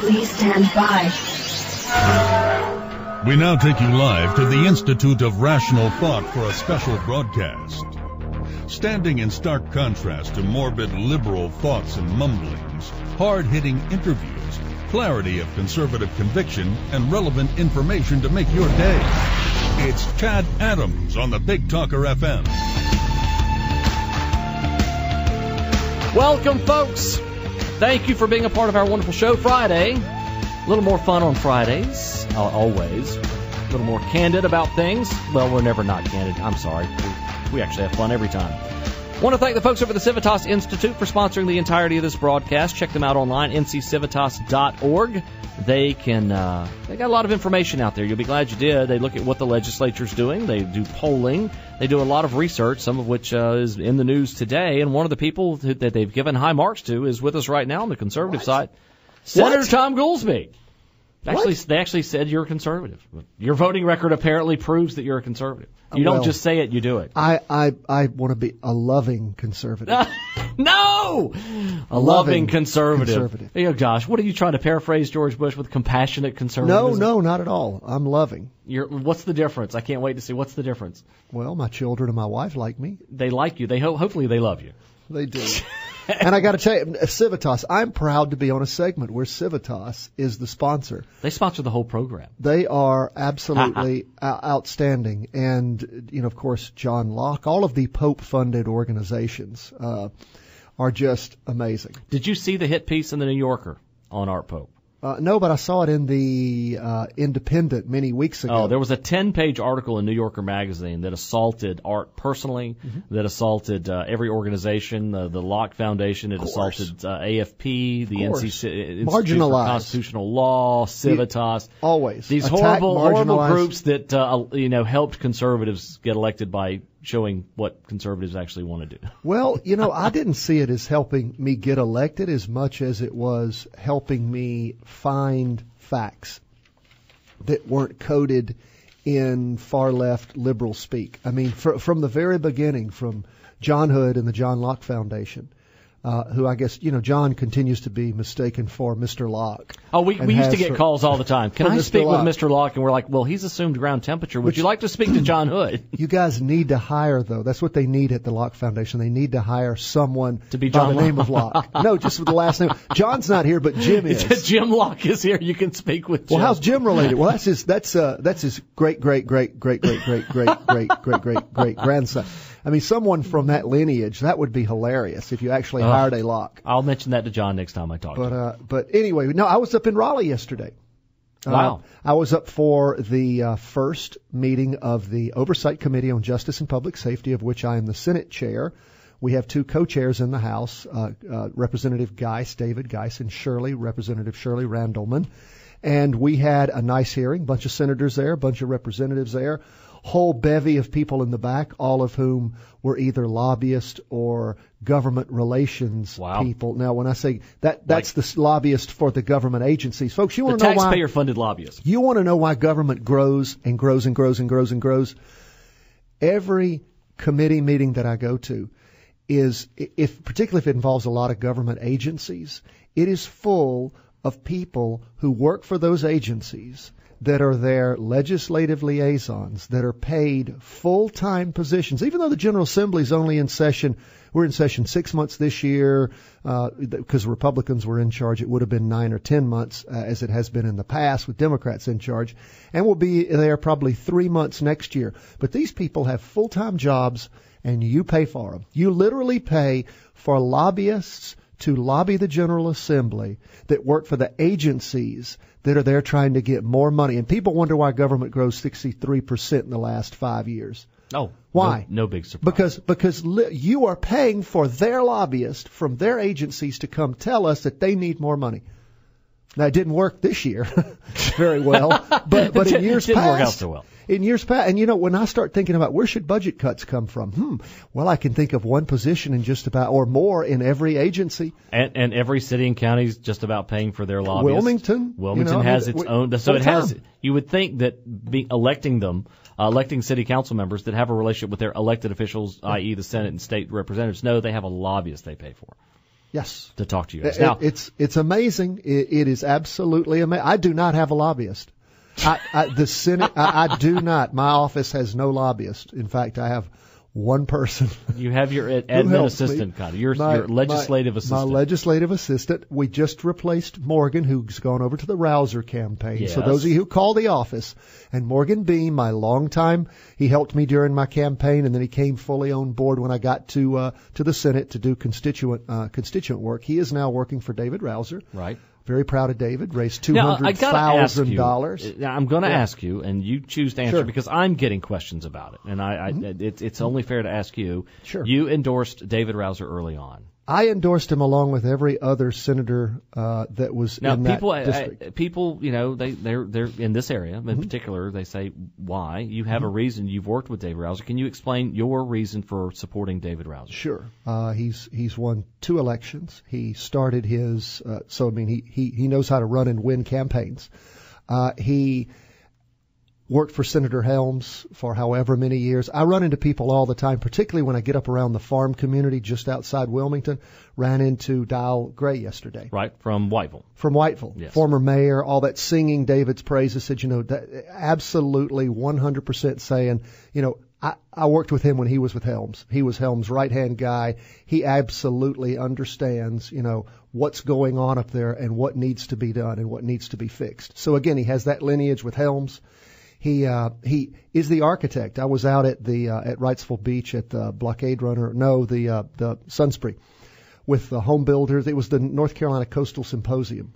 Please stand by. We now take you live to the Institute of Rational Thought for a special broadcast. Standing in stark contrast to morbid liberal thoughts and mumblings, hard-hitting interviews, clarity of conservative conviction, and relevant information to make your day. It's Chad Adams on the Big Talker FM. Welcome, folks. Thank you for being a part of our wonderful show. Friday. A little more fun on Fridays, always. A little more candid about things. Well, we're never not candid. I'm sorry. We actually have fun every time. Want to thank the folks over at the Civitas Institute for sponsoring the entirety of this broadcast. Check them out online, nccivitas.org. They got a lot of information out there. You'll be glad you did. They look at what the legislature's doing. They do polling. They do a lot of research, some of which is in the news today. And one of the people that they've given high marks to is with us right now on the conservative side, Senator Thom Goolsby. They actually said you're a conservative. Your voting record apparently proves that you're a conservative. You don't just say it, you do it. I want to be a loving conservative. No! A loving conservative. Oh, gosh, what are you trying to paraphrase George Bush with compassionate conservatism? No, not at all. I'm loving. What's the difference? I can't wait to see. What's the difference? Well, my children and my wife like me. They like you. Hopefully they love you. They do. And I got to tell you, Civitas, I'm proud to be on a segment where Civitas is the sponsor. They sponsor the whole program. They are absolutely outstanding. And, of course, John Locke, all of the Pope-funded organizations are just amazing. Did you see the hit piece in the New Yorker on Art Pope? No, but I saw it in the Independent many weeks ago. Oh, there was a 10-page article in New Yorker magazine that assaulted Art personally, that assaulted every organization, the Locke Foundation. It assaulted AFP, the Institute for Constitutional Law, Civitas. Always. These horrible groups that helped conservatives get elected by showing what conservatives actually want to do. Well, I didn't see it as helping me get elected as much as it was helping me find facts that weren't coded in far-left liberal speak. I mean, from the very beginning, from John Hood and the John Locke Foundation, who I guess, John continues to be mistaken for Mr. Locke. Oh, we used to get calls all the time. Can I speak with Mr. Locke? And we're like, well, he's assumed ground temperature. Would you like to speak to John Hood? You guys need to hire, though. That's what they need at the Locke Foundation. They need to hire someone to be by the name of Locke. No, just with the last name. John's not here, but Jim is. Jim Locke is here. You can speak with Jim. Well, how's Jim related? Well, that's his great grandson. I mean, someone from that lineage, that would be hilarious if you actually hired a Locke. I'll mention that to John next time I talk to him. But anyway, no, I was up in Raleigh yesterday. Wow. I was up for the first meeting of the Oversight Committee on Justice and Public Safety, of which I am the Senate chair. We have two co-chairs in the House, Representative David Geis, and Representative Shirley Randleman. And we had a nice hearing, bunch of senators there, a bunch of representatives there. Whole bevy of people in the back, all of whom were either lobbyists or government relations people. Now, when I say that's the lobbyist for the government agencies. Folks, you want to know why? The taxpayer-funded lobbyists. You want to know why government grows and grows and grows and grows and grows? Every committee meeting that I go to is, particularly if it involves a lot of government agencies, it is full of people who work for those agencies that are their legislative liaisons, that are paid full-time positions, even though the General Assembly is only in session. We're in session 6 months this year because Republicans were in charge. It would have been 9 or 10 months, as it has been in the past with Democrats in charge. And we'll be there probably 3 months next year. But these people have full-time jobs, and you pay for them. You literally pay for lobbyists to lobby the General Assembly that work for the agencies that are there trying to get more money. And people wonder why government grows 63% in the last 5 years. Oh, why? No big surprise. Because you are paying for their lobbyists from their agencies to come tell us that they need more money. Now, it didn't work this year very well, but in years past, it didn't work out so well. In years past, and when I start thinking about where should budget cuts come from, well, I can think of one position in just about, or more, in every agency. And every city and county is just about paying for their lobbyists. Wilmington has its own. So it has. You would think that electing city council members that have a relationship with their elected officials, i.e. the Senate and state representatives, no, they have a lobbyist they pay for. Yes. To talk to you guys. Now, it's amazing. It is absolutely amazing. I do not have a lobbyist. The Senate, I do not. My office has no lobbyist. In fact, I have one person. You have your admin assistant, kind of. Your legislative assistant. My legislative assistant. We just replaced Morgan, who's gone over to the Rouser campaign. Yes. So those of you who call the office, and Morgan Beam, my longtime, he helped me during my campaign, and then he came fully on board when I got to the Senate to do constituent work. He is now working for David Rouser. Right. Very proud of David. Raised $200,000. I'm going to ask you, and you choose to answer because I'm getting questions about it, and it's only fair to ask you. Sure. You endorsed David Rouser early on. I endorsed him along with every other senator that was in that district. People, they're in this area in particular. They say, "Why? You have a reason. You've worked with David Rouser. Can you explain your reason for supporting David Rouser?" Sure. He's won 2 elections. He started his he knows how to run and win campaigns. He worked for Senator Helms for however many years. I run into people all the time, particularly when I get up around the farm community just outside Wilmington. Ran into Dial Gray yesterday. Right, from Whiteville. Yes. Former mayor, all that, singing David's praises, said, absolutely 100% saying, I worked with him when he was with Helms. He was Helms' right-hand guy. He absolutely understands, what's going on up there and what needs to be done and what needs to be fixed. So again, he has that lineage with Helms. He is the architect. I was out at at Wrightsville Beach at the the Sunspree with the home builders. It was the North Carolina Coastal Symposium.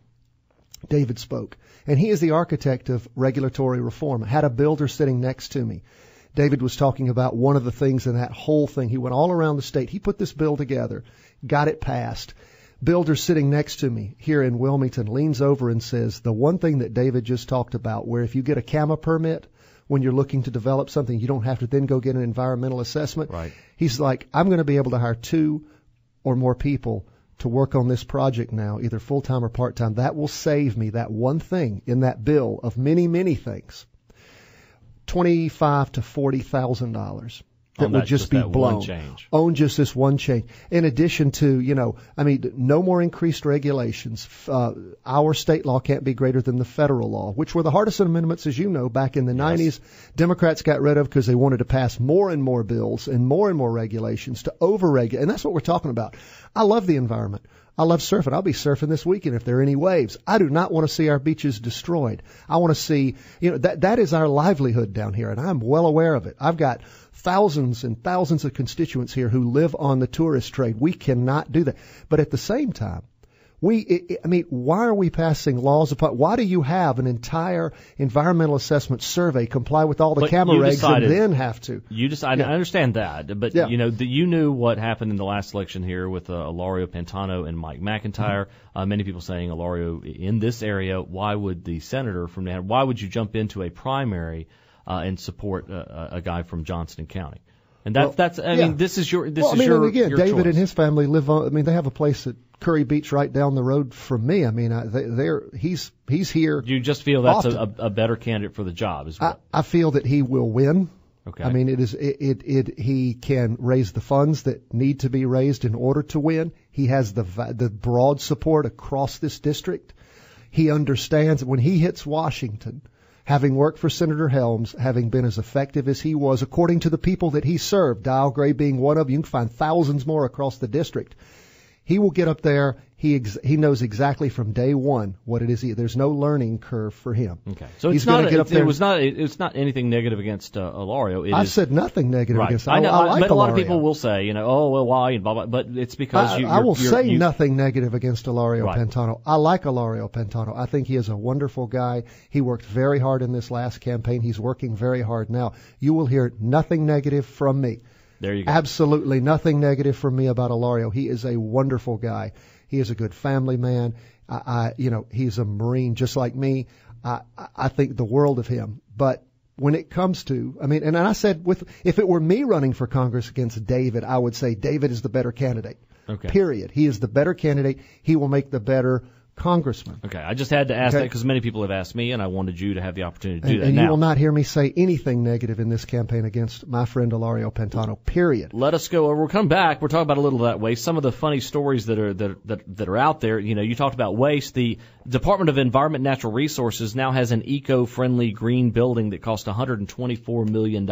David spoke, and he is the architect of regulatory reform. I had a builder sitting next to me. David was talking about one of the things in that whole thing. He went all around the state. He put this bill together, got it passed. Builder sitting next to me here in Wilmington leans over and says, the one thing that David just talked about, where if you get a CAMA permit when you're looking to develop something, you don't have to then go get an environmental assessment. Right. He's like, I'm going to be able to hire 2 or more people to work on this project now, either full-time or part-time. That will save me that one thing in that bill of many, many things, $25,000 to $40,000. That would just be blown on just this one change. In addition to, no more increased regulations. Our state law can't be greater than the federal law, which were the hardest amendments, as you know, back in the 90s. Democrats got rid of because they wanted to pass more and more bills and more regulations to over-regulate. And that's what we're talking about. I love the environment. I love surfing. I'll be surfing this weekend if there are any waves. I do not want to see our beaches destroyed. I want to see, that is our livelihood down here, and I'm well aware of it. I've got thousands and thousands of constituents here who live on the tourist trade. We cannot do that. But at the same time, why are we passing laws upon? Why do you have an entire environmental assessment survey comply with all the CAMA regs and then have to? You decided. I understand that, but you knew what happened in the last election here with Ilario Pantano and Mike McIntyre. Many people saying Ilario in this area. Why would the senator from there? Why would you jump into a primary and support a guy from Johnston County? And this is your David choice. And his family live on. They have a place at Curry Beach right down the road from me. He's here. You just feel that's a better candidate for the job, is what? I feel that he will win. Okay. He can raise the funds that need to be raised in order to win. He has the broad support across this district. He understands that when he hits Washington, having worked for Senator Helms, having been as effective as he was, according to the people that he served, Dial Gray being one of them, you can find thousands more across the district. He will get up there. He knows exactly from day one what it is. There's no learning curve for him. Okay, so he's going to get up there. It's not anything negative against Ilario. I've said nothing negative against him. I know, I like but a lot of Ilario. people will say, well, why, and blah, blah, but it's because I will say nothing negative against Ilario Pantano. I like Ilario Pantano. I think he is a wonderful guy. He worked very hard in this last campaign. He's working very hard now. You will hear nothing negative from me. There you go. Absolutely nothing negative from me about Ilario. He is a wonderful guy. He is a good family man. He's a Marine just like me. I think the world of him. But when it comes to, and I said, if it were me running for Congress against David, I would say David is the better candidate. Okay. Period. He is the better candidate. He will make the better congressman. Okay, I just had to ask that because many people have asked me, and I wanted you to have the opportunity to do that. And now, you will not hear me say anything negative in this campaign against my friend Ilario Pantano, period. Let us go over. We'll come back. We're talking about a little of that waste. Some of the funny stories that are out there. You know, you talked about waste. The Department of Environment and Natural Resources now has an eco-friendly green building that cost $124 million.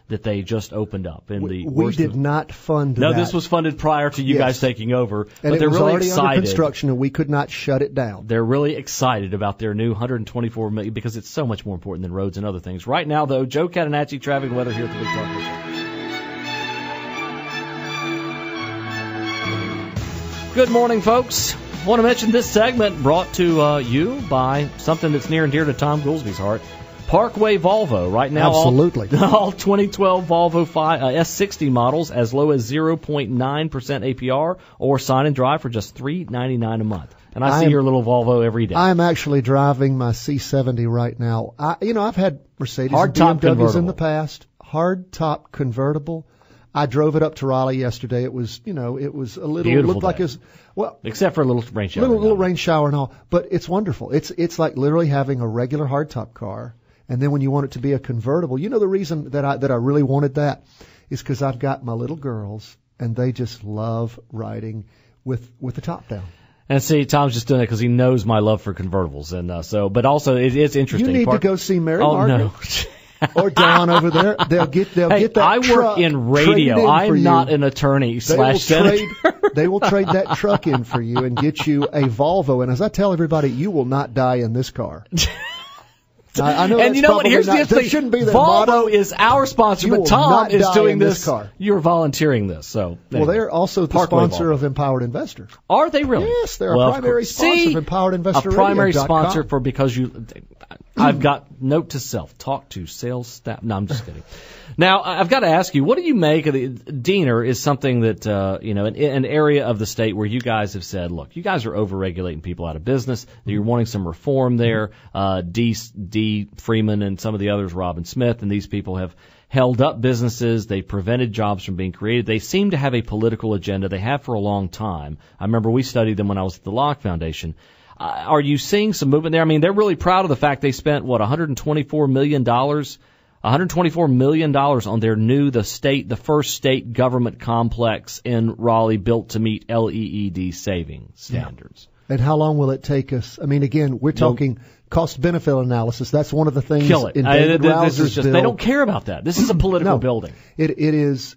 That they just opened up. We did not fund that. No, this was funded prior to you guys taking over. And but they're it was really already excited. Under construction, and we could not shut it down. They're really excited about their new $124 million because it's so much more important than roads and other things. Right now, though, Joe Catanacci, traffic and weather here at the Big Talk Show. Good morning, folks. I want to mention this segment brought to you by something that's near and dear to Thom Goolsby's heart. Parkway Volvo. Right now, absolutely. All 2012 Volvo S60 models as low as 0.9% APR or sign and drive for just $399 a month. And I see your little Volvo every day. I'm actually driving my C70 right now. I've had Mercedes and BMWs in the past. Hard top convertible. I drove it up to Raleigh yesterday. It was, a little beautiful looked like it was except for a little rain shower. Little rain shower and all, but it's wonderful. It's like literally having a regular hardtop car. And then when you want it to be a convertible, the reason that I really wanted that is because I've got my little girls and they just love riding with the top down. And see, Tom's just doing it because he knows my love for convertibles, and but also it's interesting. You need to go see Mary Margaret. No. Or Don over there. They'll get that I truck work in radio. I'm not an attorney / senator. They will trade that truck in for you and get you a Volvo. And as I tell everybody, you will not die in this car. I know, and you know what? Here's the thing. Shouldn't be Volvo is our sponsor, but Thom is doing this. Car. You're volunteering this, so. Well, they're also the sponsor of Empowered Investor. Are they really? Yes, they're a primary sponsor of Empowered Investor. A primary sponsor for because you. I've got note to self. Talk to sales staff. No, I'm just kidding. Now, I've got to ask you, what do you make of the Diener is something that, an area of the state where you guys have said, look, you guys are overregulating people out of business. You're wanting some reform there. D. Freeman and some of the others, Robin Smith, and these people have held up businesses. They prevented jobs from being created. They seem to have a political agenda. They have for a long time. I remember we studied them when I was at the Locke Foundation. Are you seeing some movement there? I mean, they're really proud of the fact they spent, $124 million on their the first state government complex in Raleigh built to meet LEED saving standards. Yeah. And how long will it take us? I mean, again, we're talking cost-benefit analysis. That's one of the things Kill it. in David Rouser's bill. They don't care about that. This is a political building. It is.